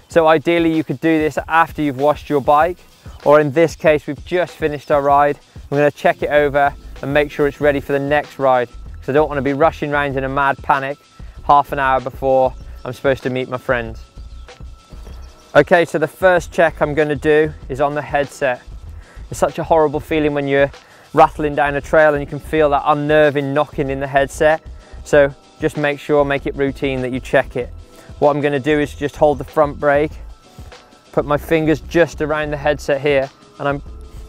So ideally you could do this after you've washed your bike, or in this case we've just finished our ride. I'm going to check it over and make sure it's ready for the next ride, because I don't want to be rushing around in a mad panic half an hour before I'm supposed to meet my friends. Okay, so the first check I'm going to do is on the headset. It's such a horrible feeling when you're rattling down a trail and you can feel that unnerving knocking in the headset. So just make it routine that you check it. What I'm going to do is just hold the front brake, put my fingers just around the headset here, and I'm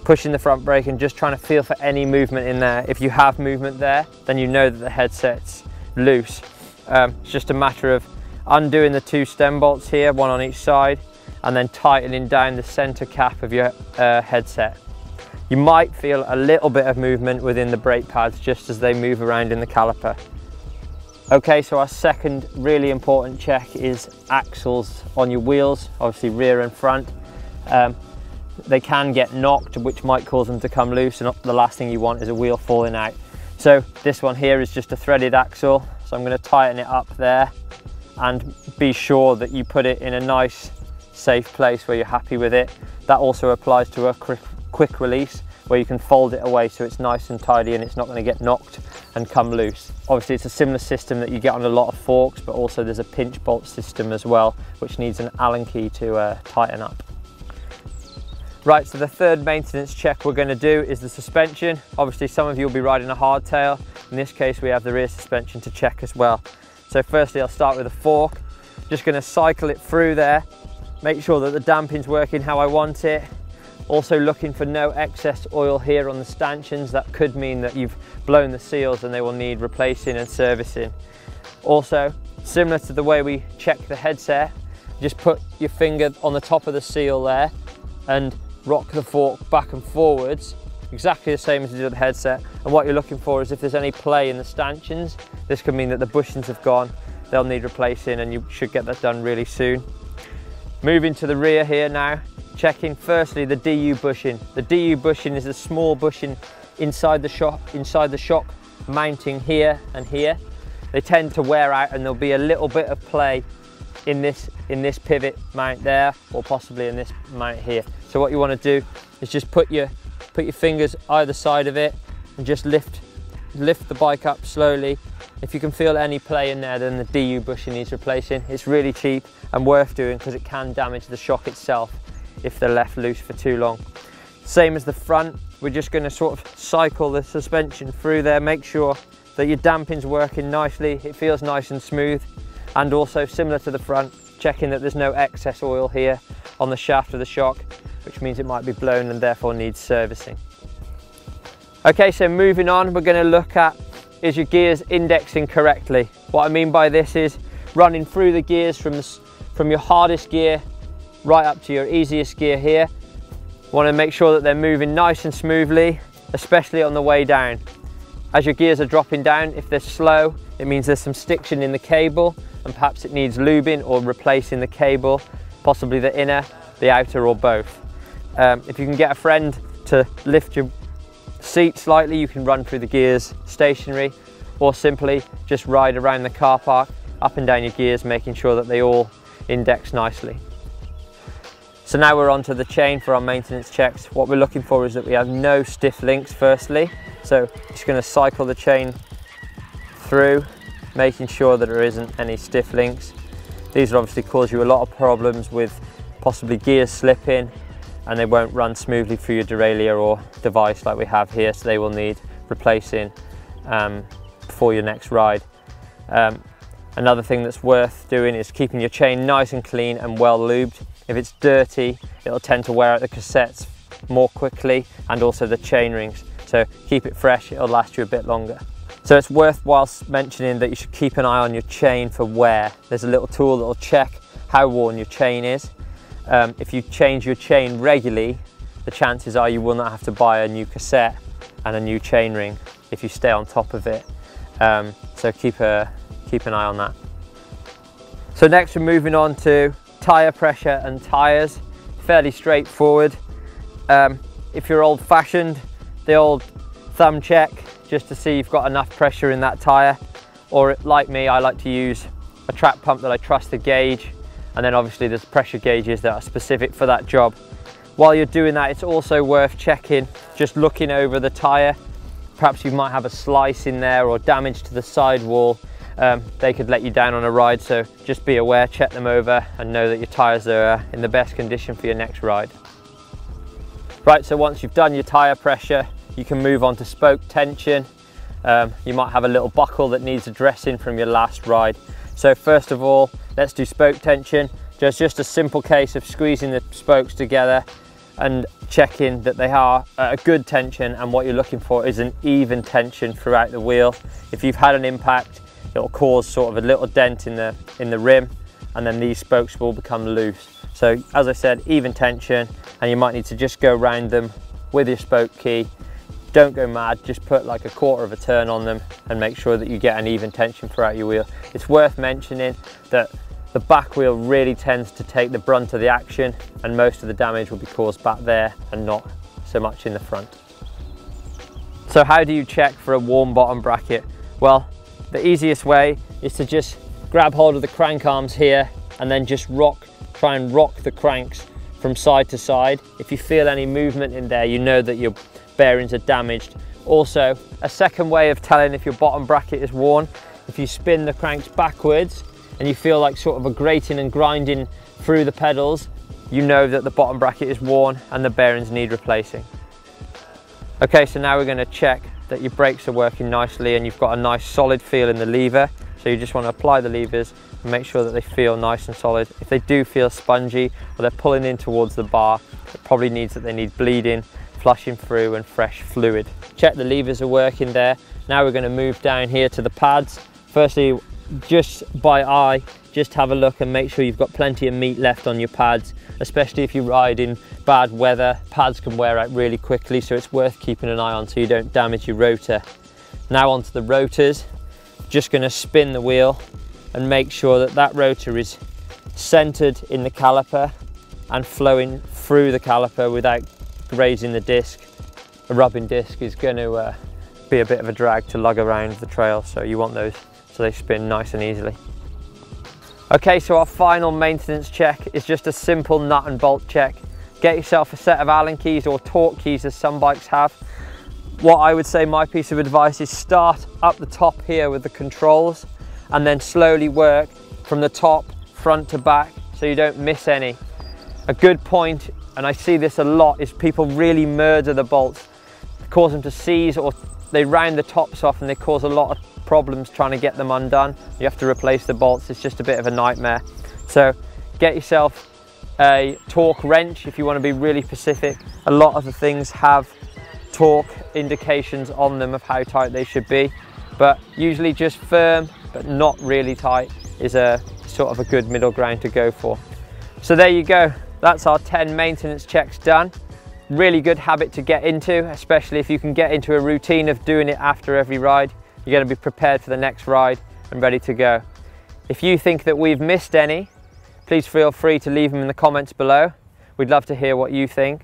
pushing the front brake and just trying to feel for any movement in there. If you have movement there, then you know that the headset's loose. It's just a matter of undoing the 2 stem bolts here, one on each side, and then tightening down the center cap of your headset. You might feel a little bit of movement within the brake pads just as they move around in the caliper. Okay, so our second really important check is axles on your wheels, obviously rear and front. They can get knocked, which might cause them to come loose, and the last thing you want is a wheel falling out. So this one here is just a threaded axle, so I'm going to tighten it up there and be sure that you put it in a nice safe place where you're happy with it. That also applies to a quick release, where you can fold it away so it's nice and tidy and it's not going to get knocked and come loose. Obviously it's a similar system that you get on a lot of forks, but also there's a pinch bolt system as well, which needs an Allen key to tighten up. Right, so the third maintenance check we're going to do is the suspension. Obviously some of you will be riding a hardtail. In this case we have the rear suspension to check as well. So firstly I'll start with a fork. Just going to cycle it through there, make sure that the damping's working how I want it. Also looking for no excess oil here on the stanchions. That could mean that you've blown the seals and they will need replacing and servicing. Also, similar to the way we check the headset, just put your finger on the top of the seal there and rock the fork back and forwards, exactly the same as you do with the headset. And what you're looking for is if there's any play in the stanchions, this could mean that the bushings have gone, they'll need replacing, and you should get that done really soon. Moving to the rear here now, checking firstly the DU bushing. The DU bushing is a small bushing inside the shock, mounting here and here. They tend to wear out and there'll be a little bit of play in this pivot mount there, or possibly in this mount here. So what you want to do is just put your fingers either side of it and just lift the bike up slowly. If you can feel any play in there, then the DU bushing needs replacing. It's really cheap and worth doing because it can damage the shock itself if they're left loose for too long. Same as the front, we're just going to sort of cycle the suspension through there, make sure that your damping's working nicely, it feels nice and smooth, and also similar to the front, checking that there's no excess oil here on the shaft of the shock, which means it might be blown and therefore needs servicing. Okay, so moving on, we're going to look at, is your gears indexing correctly? What I mean by this is running through the gears from your hardest gear right up to your easiest gear here. Want to make sure that they're moving nice and smoothly, especially on the way down. As your gears are dropping down, if they're slow, it means there's some stiction in the cable and perhaps it needs lubing or replacing the cable, possibly the inner, the outer, or both. If you can get a friend to lift your seat slightly, you can run through the gears stationary, or simply just ride around the car park up and down your gears, making sure that they all index nicely. So now we're on to the chain for our maintenance checks. What we're looking for is that we have no stiff links firstly. So just going to cycle the chain through, making sure that there isn't any stiff links. These will obviously cause you a lot of problems with possibly gears slipping, and they won't run smoothly through your derailleur or device like we have here, so they will need replacing before your next ride. Another thing that's worth doing is keeping your chain nice and clean and well lubed. If it's dirty, it'll tend to wear out the cassettes more quickly, and also the chain rings. So keep it fresh, it'll last you a bit longer. So it's worthwhile mentioning that you should keep an eye on your chain for wear. There's a little tool that will check how worn your chain is. If you change your chain regularly, the chances are you will not have to buy a new cassette and a new chain ring if you stay on top of it. So keep an eye on that. So next we're moving on to tyre pressure and tyres. Fairly straightforward. If you're old-fashioned, the old thumb check, just to see you've got enough pressure in that tyre, or like me, I like to use a track pump that I trust the gauge, and then obviously there's pressure gauges that are specific for that job. While you're doing that, it's also worth checking, just looking over the tyre. Perhaps you might have a slice in there or damage to the sidewall. They could let you down on a ride, so just be aware, check them over and know that your tyres are in the best condition for your next ride. Right, so once you've done your tyre pressure, you can move on to spoke tension. You might have a little buckle that needs addressing from your last ride. So first of all, let's do spoke tension. Just a simple case of squeezing the spokes together and checking that they are at a good tension, and what you're looking for is an even tension throughout the wheel. If you've had an impact, it'll cause sort of a little dent in the rim, and then these spokes will become loose. So as I said, even tension, and you might need to just go around them with your spoke key. Don't go mad, just put like a quarter of a turn on them and make sure that you get an even tension throughout your wheel. It's worth mentioning that the back wheel really tends to take the brunt of the action, and most of the damage will be caused back there and not so much in the front. So how do you check for a worn bottom bracket? Well, the easiest way is to just grab hold of the crank arms here and then just try and rock the cranks from side to side. If you feel any movement in there, you know that your bearings are damaged. Also, a second way of telling if your bottom bracket is worn, if you spin the cranks backwards and you feel like sort of a grating and grinding through the pedals, you know that the bottom bracket is worn and the bearings need replacing. Okay, so now we're going to check that your brakes are working nicely and you've got a nice solid feel in the lever. So you just want to apply the levers and make sure that they feel nice and solid. If they do feel spongy or they're pulling in towards the bar, it probably means that they need bleeding, flushing through and fresh fluid. Check the levers are working there. Now we're going to move down here to the pads. Firstly, just by eye, just have a look and make sure you've got plenty of meat left on your pads, especially if you ride in bad weather. Pads can wear out really quickly, so it's worth keeping an eye on so you don't damage your rotor. Now onto the rotors. Just going to spin the wheel and make sure that that rotor is centered in the caliper and flowing through the caliper without grazing the disc. A rubbing disc is going to be a bit of a drag to lug around the trail, so you want those so they spin nice and easily. Okay, so our final maintenance check is just a simple nut and bolt check. Get yourself a set of Allen keys or torque keys, as some bikes have. What I would say, my piece of advice, is start up the top here with the controls and then slowly work from the top, front to back, so you don't miss any. A good point, and I see this a lot, is people really murder the bolts, cause them to seize, or they round the tops off and they cause a lot of problems trying to get them undone. You have to replace the bolts, it's just a bit of a nightmare. So get yourself a torque wrench if you want to be really specific. A lot of the things have torque indications on them of how tight they should be, but usually just firm but not really tight is a sort of a good middle ground to go for. So there you go, that's our 10 maintenance checks done. Really good habit to get into, especially if you can get into a routine of doing it after every ride. You're going to be prepared for the next ride and ready to go. If you think that we've missed any, please feel free to leave them in the comments below. We'd love to hear what you think.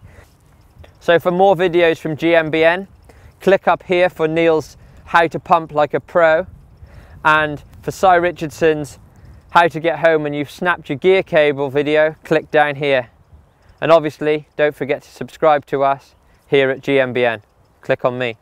So for more videos from GMBN, click up here for Neil's How to Pump Like a Pro, and for Cy Richardson's How to Get Home When You've Snapped Your Gear Cable video, click down here. And obviously, don't forget to subscribe to us here at GMBN. Click on me.